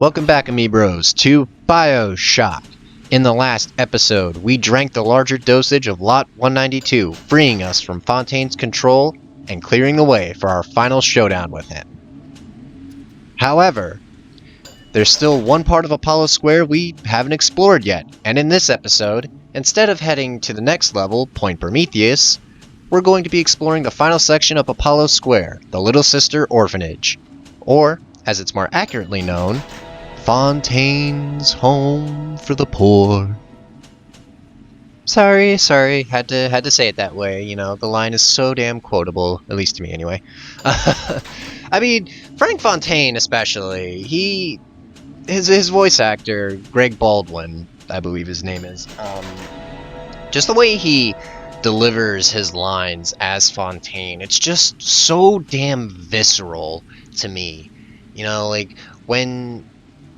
Welcome back, Amiibros, to Bioshock. In the last episode, we drank the larger dosage of Lot 192, freeing us from Fontaine's control and clearing the way for our final showdown with him. However, there's still one part of Apollo Square we haven't explored yet, and in this episode, instead of heading to the next level, Point Prometheus, we're going to be exploring the final section of Apollo Square, the Little Sister Orphanage, or, as it's more accurately known, Fontaine's Home for the Poor. Sorry, had to say it that way. You know, the line is so damn quotable, at least to me anyway. I mean, Frank Fontaine especially, his voice actor, Greg Baldwin, I believe his name is, just the way he delivers his lines as Fontaine, it's just so damn visceral to me. You know, like,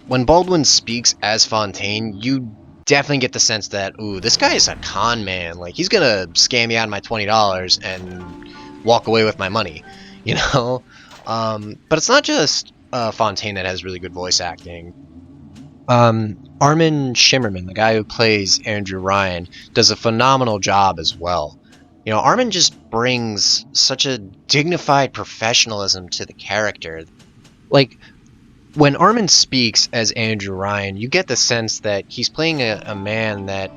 when Baldwin speaks as Fontaine, you definitely get the sense that, ooh, this guy is a con man. Like, he's gonna scam me out of my $20 and walk away with my money, you know? But it's not just Fontaine that has really good voice acting. Armin Shimmerman, the guy who plays Andrew Ryan, does a phenomenal job as well. You know, Armin just brings such a dignified professionalism to the character. Like, when Armin speaks as Andrew Ryan, you get the sense that he's playing a man that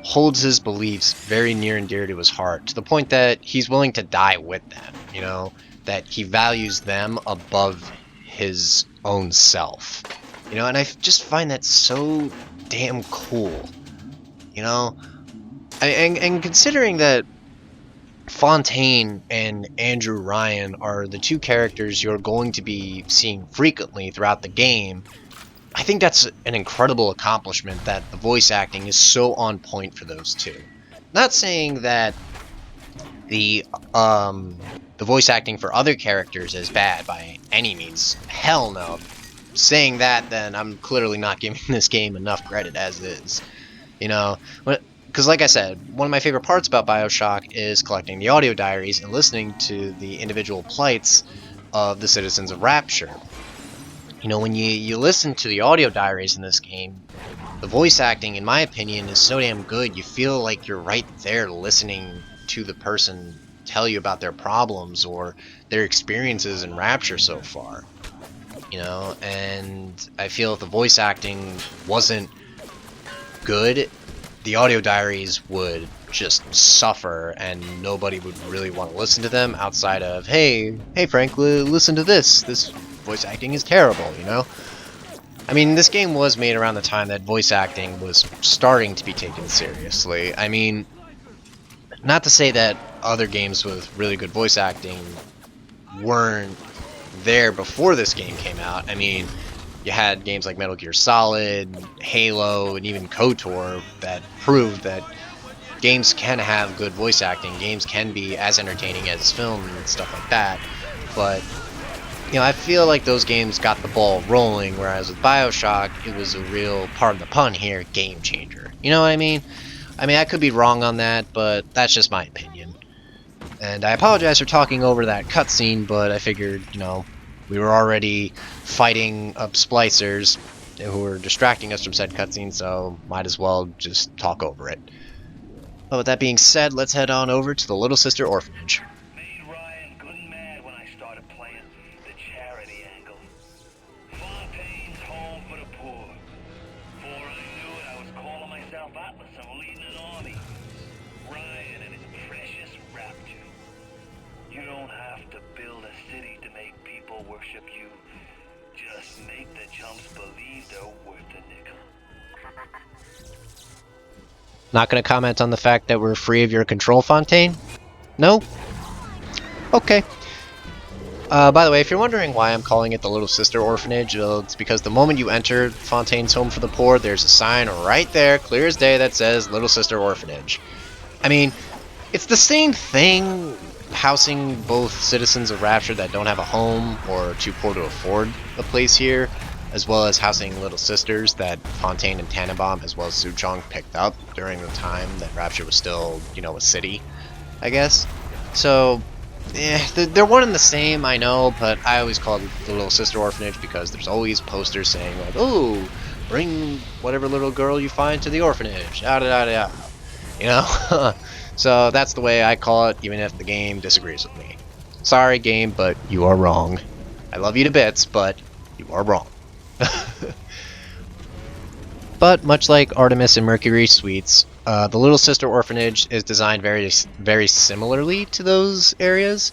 holds his beliefs very near and dear to his heart, to the point that he's willing to die with them, you know, that he values them above his own self. You know, and I just find that so damn cool, you know? And considering that Fontaine and Andrew Ryan are the two characters you're going to be seeing frequently throughout the game, I think that's an incredible accomplishment that the voice acting is so on point for those two. Not saying that the voice acting for other characters is bad by any means. Hell no. Saying that, then I'm clearly not giving this game enough credit as is. You know, because like I said, one of my favorite parts about Bioshock is collecting the audio diaries and listening to the individual plights of the citizens of Rapture. You know, when you listen to the audio diaries in this game, the voice acting, in my opinion, is so damn good, you feel like you're right there listening to the person tell you about their problems or their experiences in Rapture so far. You know, and I feel if the voice acting wasn't good, the audio diaries would just suffer and nobody would really want to listen to them outside of, hey Frank, listen to this voice acting is terrible, you know? I mean, this game was made around the time that voice acting was starting to be taken seriously. I mean, not to say that other games with really good voice acting weren't there before this game came out. I mean, you had games like Metal Gear Solid, Halo, and even KOTOR that proved that games can have good voice acting, games can be as entertaining as film and stuff like that, but, you know, I feel like those games got the ball rolling, whereas with Bioshock, it was a real, pardon the pun here, game changer. You know what I mean? I could be wrong on that, but that's just my opinion. And I apologize for talking over that cutscene, but I figured, you know, we were already fighting up splicers who were distracting us from said cutscene, so might as well just talk over it. But with that being said, let's head on over to the Little Sister Orphanage. Made Ryan good and mad when I started playing the charity angle. Fontaine's Home for the Poor. Before I knew it, I was calling myself Atlas and leading an army. Ryan and his precious Rapture. You don't have to build a city to make people worship you. Just make the chumps believe they're worth a nickel. Not gonna comment on the fact that we're free of your control, Fontaine? No? Okay. By the way, if you're wondering why I'm calling it the Little Sister Orphanage, it's because the moment you enter Fontaine's Home for the Poor, there's a sign right there, clear as day, that says Little Sister Orphanage. I mean, it's the same thing housing both citizens of Rapture that don't have a home or too poor to afford a place here, as well as housing little sisters that Fontaine and Tannenbaum, as well as Suchong, picked up during the time that Rapture was still, you know, a city, I guess. So, they're one and the same, I know, but I always call it the Little Sister Orphanage because there's always posters saying like, "Oh, bring whatever little girl you find to the orphanage." Da da da da. You know, so that's the way I call it, even if the game disagrees with me. Sorry, game, but you are wrong. I love you to bits, but you are wrong. But much like Artemis and Mercury Suites, the Little Sister Orphanage is designed very similarly to those areas,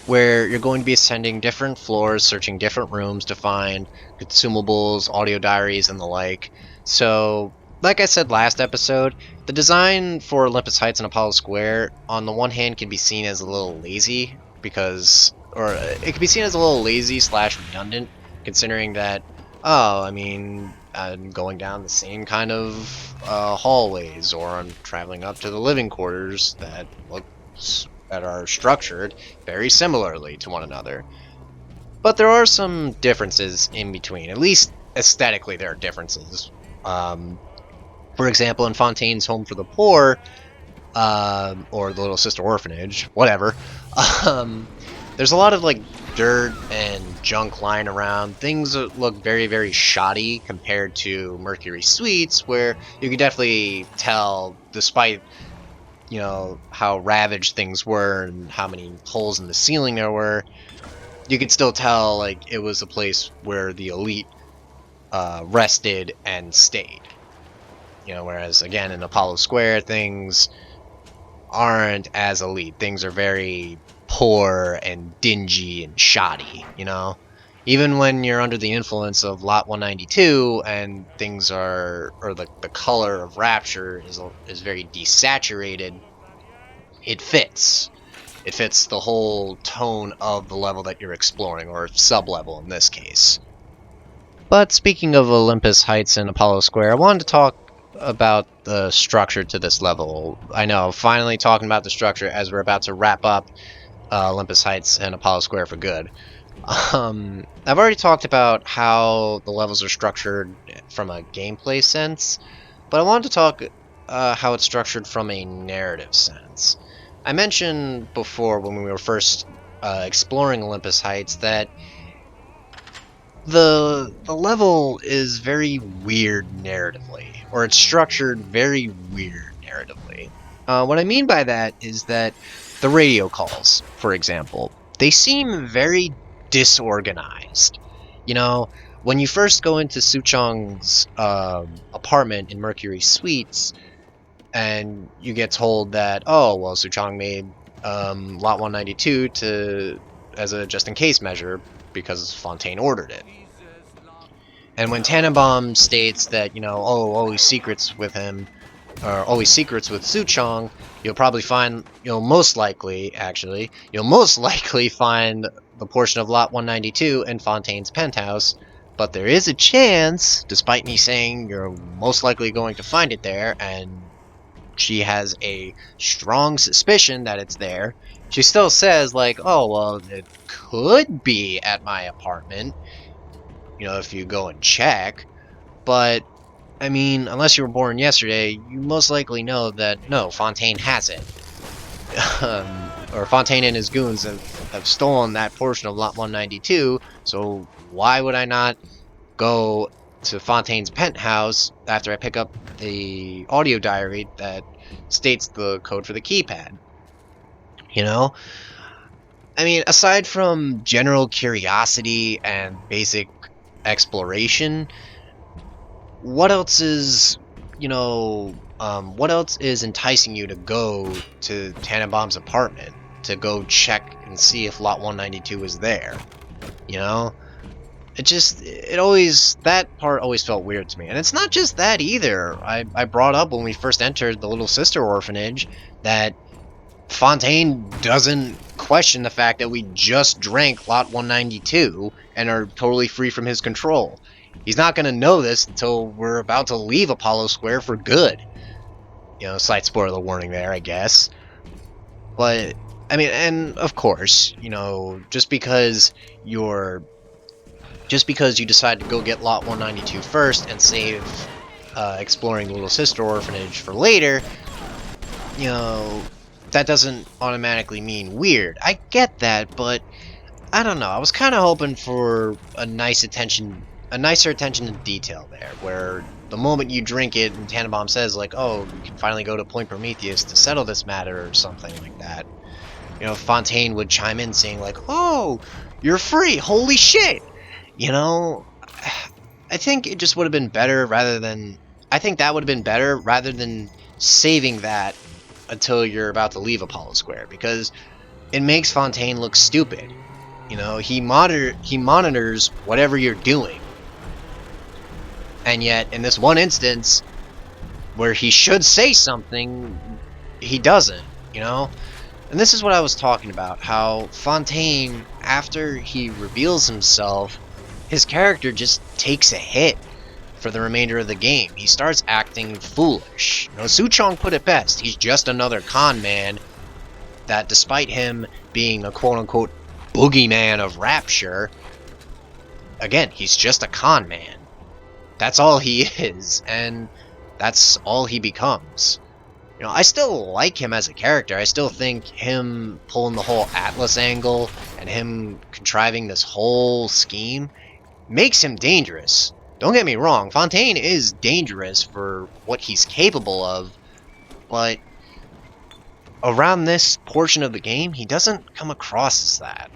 where you're going to be ascending different floors, searching different rooms to find consumables, audio diaries, and the like. So, like I said last episode, the design for Olympus Heights and Apollo Square, on the one hand, can be seen as a little lazy, or it can be seen as a little lazy slash redundant, considering that, oh, I mean, I'm going down the same kind of hallways, or I'm traveling up to the living quarters that are structured very similarly to one another. But there are some differences in between. At least aesthetically, there are differences. Um, for example, in Fontaine's Home for the Poor, or the Little Sister Orphanage, whatever, um, there's a lot of like dirt and junk lying around. Things that look very shoddy compared to Mercury Suites, where you can definitely tell, despite how ravaged things were and how many holes in the ceiling there were, you could still tell like it was a place where the elite rested and stayed. Whereas again in Apollo Square, things aren't as elite. Things are very poor and dingy and shoddy. Even when you're under the influence of Lot 192 and things are, or the color of Rapture is very desaturated, it fits. It fits the whole tone of the level that you're exploring, or sub-level in this case. But speaking of Olympus Heights and Apollo Square, I wanted to talk about the structure to this level. I know, finally talking about the structure as we're about to wrap up Olympus Heights and Apollo Square for good. I've already talked about how the levels are structured from a gameplay sense, but I wanted to talk how it's structured from a narrative sense. I mentioned before when we were first exploring Olympus Heights that the level is very weird narratively, or it's structured very weird narratively. What I mean by that is that the radio calls, for example, they seem very disorganized. You know, when you first go into Suchong's apartment in Mercury Suites, and you get told that, oh, well, Suchong made Lot 192 as a just-in-case measure because Fontaine ordered it. And when Tannenbaum states that, oh, always secrets with him, or always secrets with Suchong, you'll probably find, you'll most likely find the portion of Lot 192 in Fontaine's penthouse, but there is a chance, despite me saying you're most likely going to find it there, and she has a strong suspicion that it's there, she still says, like, oh, well, it could be at my apartment, if you go and check. But, I mean, unless you were born yesterday, you most likely know that, no, Fontaine has it. Or Fontaine and his goons have stolen that portion of Lot 192, so why would I not go to Fontaine's penthouse after I pick up the audio diary that states the code for the keypad? You know? I mean, aside from general curiosity and basic exploration, what else is, what else is enticing you to go to Tannenbaum's apartment to go check and see if Lot 192 is there? You know? That part always felt weird to me. And it's not just that either. I brought up when we first entered the Little Sister Orphanage that Fontaine doesn't question the fact that we just drank Lot 192 and are totally free from his control. He's not going to know this until we're about to leave Apollo Square for good. Slight spoiler warning there, I guess. But, I mean, and of course, just because you decide to go get Lot 192 first and save exploring the Little Sister Orphanage for later, you know, that doesn't automatically mean weird. I get that, but I don't know. I was kind of hoping for a nicer attention to detail there, where the moment you drink it and Tannenbaum says like, "Oh, you can finally go to Point Prometheus to settle this matter" or something like that. Fontaine would chime in saying like, "Oh, you're free. Holy shit." You know, I think it just would have been better rather than I think that would have been better rather than saving that until you're about to leave Apollo Square because it makes Fontaine look stupid. He monitors whatever you're doing. And yet in this one instance where he should say something, he doesn't. And this is what I was talking about, how Fontaine, after he reveals himself, his character just takes a hit for the remainder of the game. He starts acting foolish. Suchong put it best. He's just another con man that despite him being a quote-unquote boogeyman of Rapture, again, he's just a con man. That's all he is, and that's all he becomes. I still like him as a character. I still think him pulling the whole Atlas angle and him contriving this whole scheme makes him dangerous. Don't get me wrong, Fontaine is dangerous for what he's capable of, but around this portion of the game, he doesn't come across as that.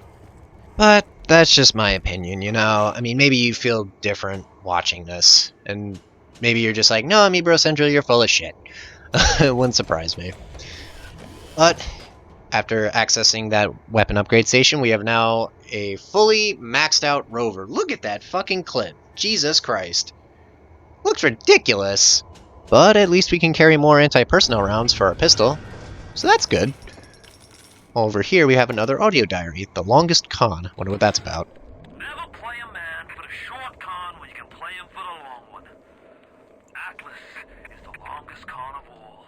But that's just my opinion. I mean, maybe you feel different watching this, and maybe you're just like, no, Bro Central, you're full of shit. It wouldn't surprise me. But after accessing that weapon upgrade station, we have now a fully maxed out rover. Look at that fucking clip. Jesus Christ. Looks ridiculous. But at least we can carry more anti-personnel rounds for our pistol. So that's good. Over here we have another audio diary, The Longest Con. Wonder what that's about. Never play a man for the short con when you can play him for the long one. Atlas is the longest con of all.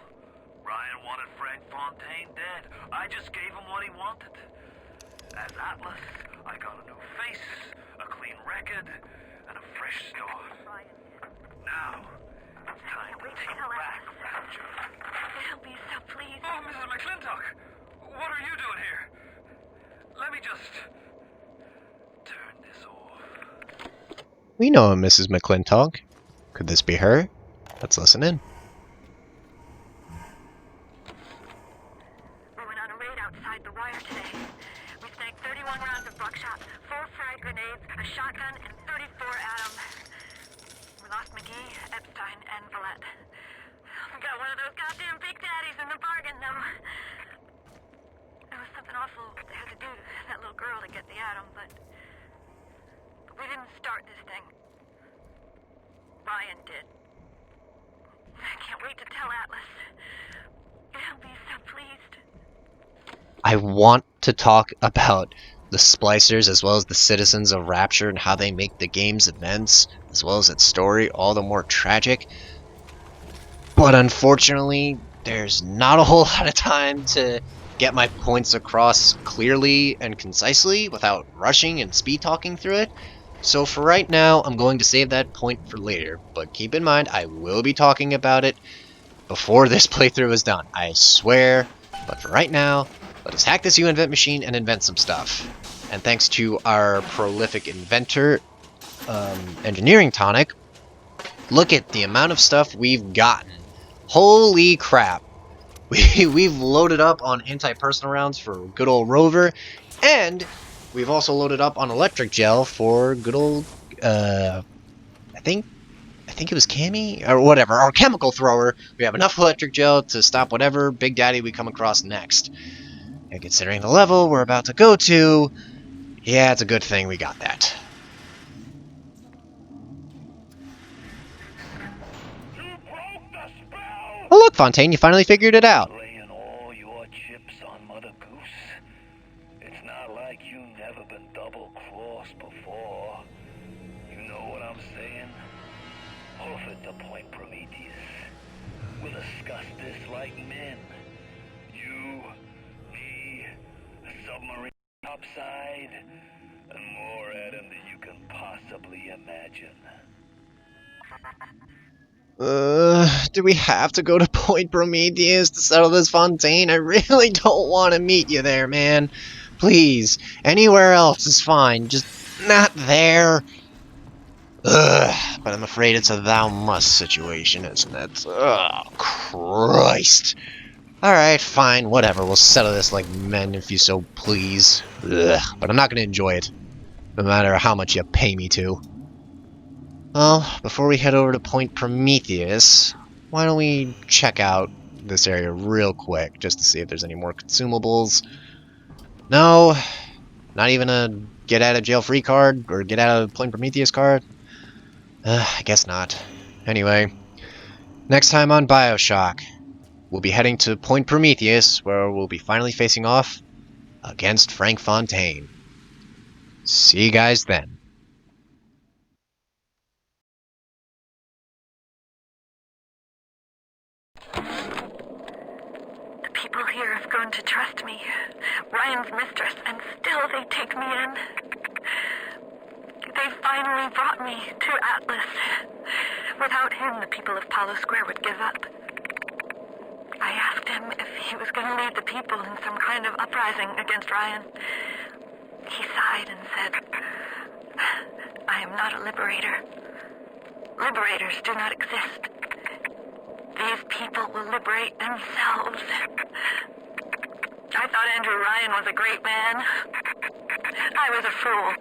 Ryan wanted Frank Fontaine dead. I just gave him what he wanted. As Atlas, I got a new face, a clean record, and a fresh start. Now, it's time to take back Rapture. It'll be so pleased. Oh, Mrs. McClintock! What are you doing here? Let me just turn this off. We know a Mrs. McClintock. Could this be her? Let's listen in. We went on a raid outside the wire today. We snagged 31 rounds of buckshot, 4 frag grenades, a shotgun, and 34 Atom. We lost McGee, Epstein, and Vallette. We got one of those goddamn big daddies in the bargain, though. It was something awful they had to do to that little girl to get the Atom, but we didn't start this thing. Ryan did. I can't wait to tell Atlas. He'll be so pleased. I want to talk about the splicers as well as the citizens of Rapture and how they make the game's events as well as its story all the more tragic. But unfortunately, there's not a whole lot of time to get my points across clearly and concisely without rushing and speed talking through it. So for right now, I'm going to save that point for later, but keep in mind I will be talking about it before this playthrough is done. I swear. But for right now, let us hack this U-Invent machine and invent some stuff. And thanks to our prolific inventor, Engineering Tonic, look at the amount of stuff we've gotten. Holy crap. We've loaded up on anti-personnel rounds for good old Rover, and we've also loaded up on electric gel for good old, I think it was Cammy, or whatever, our chemical thrower. We have enough electric gel to stop whatever Big Daddy we come across next. And considering the level we're about to go to, yeah, it's a good thing we got that. You broke the spell! Oh look, Fontaine, you finally figured it out. Laying all your chips on Mother Goose. It's not like you never been double-crossed before. You know what I'm saying? Hoof it to Point Prometheus. We'll discuss this like men. You, me, a submarine topside, and more Adam than you can possibly imagine. Do we have to go to Point Prometheus to settle this, Fontaine? I really don't want to meet you there, man. Please, anywhere else is fine, just not there. But I'm afraid it's a thou must situation, isn't it? Christ. Alright, fine, whatever, we'll settle this like men if you so please. But I'm not gonna enjoy it, no matter how much you pay me to. Well, before we head over to Point Prometheus, why don't we check out this area real quick, just to see if there's any more consumables. No, not even a get out of jail free card, or get out of Point Prometheus card. I guess not. Anyway, next time on Bioshock, we'll be heading to Point Prometheus, where we'll be finally facing off against Frank Fontaine. See you guys then. The people here have grown to trust me. Ryan's mistress, and still they take me in. They finally brought me to Atlas. Without him, the people of Palo Square would give up. I asked him if he was going to lead the people in some kind of uprising against Ryan. He sighed and said, I am not a liberator. Liberators do not exist. These people will liberate themselves. I thought Andrew Ryan was a great man. I was a fool.